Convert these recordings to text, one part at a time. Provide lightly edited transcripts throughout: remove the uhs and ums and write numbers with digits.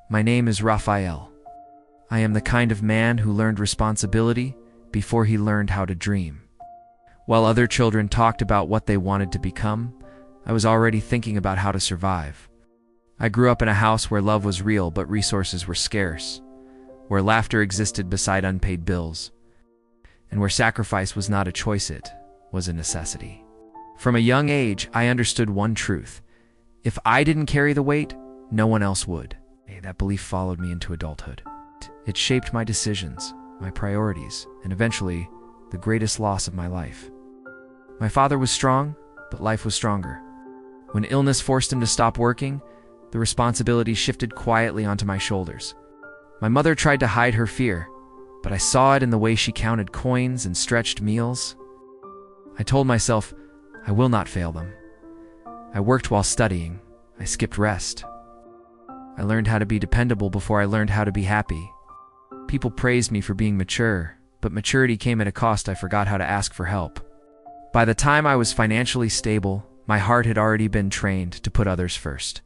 My name is Rafael. I am the kind of man who learned responsibility before he learned how to dream. While other children talked about what they wanted to become, I was already thinking about how to survive. I grew up in a house where love was real but resources were scarce, where laughter existed beside unpaid bills, and where sacrifice was not a choice, it was a necessity. From a young age, I understood one truth. If I didn't carry the weight, no one else would. That belief followed me into adulthood. It shaped my decisions, my priorities, and eventually, the greatest loss of my life. My father was strong, but life was stronger. When illness forced him to stop working, the responsibility shifted quietly onto my shoulders. My mother tried to hide her fear, but I saw it in the way she counted coins and stretched meals. I told myself, I will not fail them. I worked while studying. I skipped rest. I learned how to be dependable before I learned how to be happy. People praised me for being mature, but maturity came at a cost. I forgot how to ask for help. By the time I was financially stable, my heart had already been trained to put others first.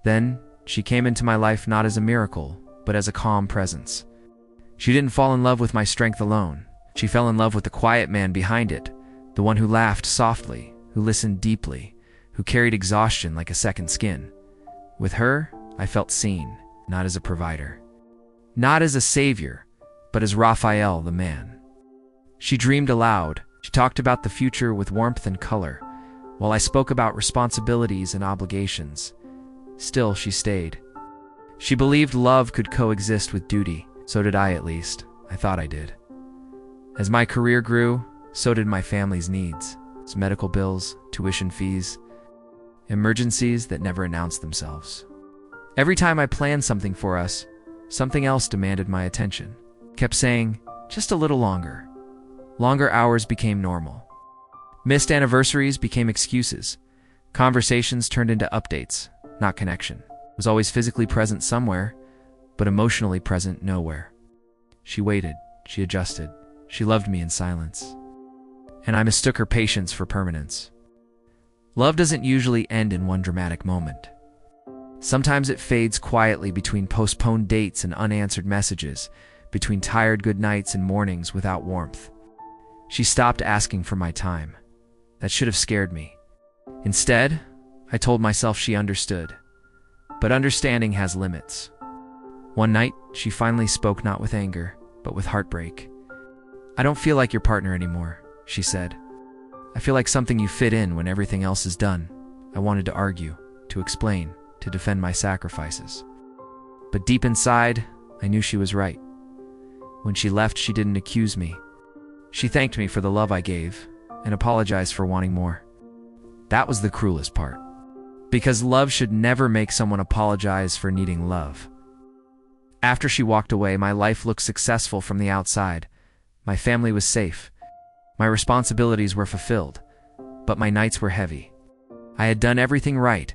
Then, she came into my life not as a miracle, but as a calm presence. She didn't fall in love with my strength alone. She fell in love with the quiet man behind it, the one who laughed softly, who listened deeply, who carried exhaustion like a second skin. With her, I felt seen, not as a provider, not as a savior, but as Rafael the man. She dreamed aloud. She talked about the future with warmth and color, while I spoke about responsibilities and obligations. Still, she stayed. She believed love could coexist with duty. So did I, at least. I thought I did. As my career grew, so did my family's needs. Its medical bills, tuition fees, emergencies that never announced themselves. Every time I planned something for us, something else demanded my attention. Kept saying, just a little longer. Longer hours became normal. Missed anniversaries became excuses. Conversations turned into updates, not connection. Was always physically present somewhere, but emotionally present nowhere. She waited, she adjusted, she loved me in silence. And I mistook her patience for permanence. Love doesn't usually end in one dramatic moment. Sometimes it fades quietly between postponed dates and unanswered messages, between tired goodnights and mornings without warmth. She stopped asking for my time. That should have scared me. Instead, I told myself she understood. But understanding has limits. One night, she finally spoke not with anger, but with heartbreak. I don't feel like your partner anymore, she said. I feel like something you fit in when everything else is done. I wanted to argue, to explain, to defend my sacrifices. But deep inside, I knew she was right. When she left, she didn't accuse me. She thanked me for the love I gave and apologized for wanting more. That was the cruelest part. Because love should never make someone apologize for needing love. After she walked away, my life looked successful from the outside. My family was safe. My responsibilities were fulfilled. But my nights were heavy. I had done everything right,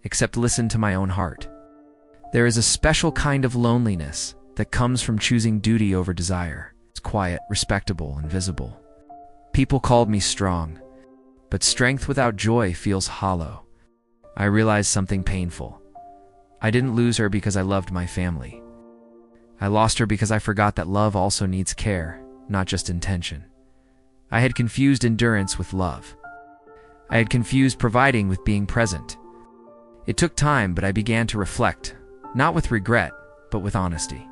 except listen to my own heart. There is a special kind of loneliness that comes from choosing duty over desire. It's quiet, respectable, and visible. People called me strong, but strength without joy feels hollow. I realized something painful. I didn't lose her because I loved my family. I lost her because I forgot that love also needs care, not just intention. I had confused endurance with love. I had confused providing with being present. It took time, but I began to reflect, not with regret, but with honesty.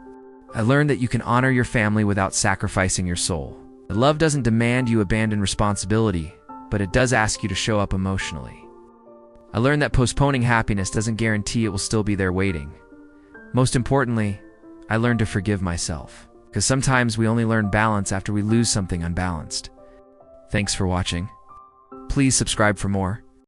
I learned that you can honor your family without sacrificing your soul. Love doesn't demand you abandon responsibility, but it does ask you to show up emotionally. I learned that postponing happiness doesn't guarantee it will still be there waiting. Most importantly, I learned to forgive myself, because sometimes we only learn balance after we lose something unbalanced. Thanks for watching. Please subscribe for more.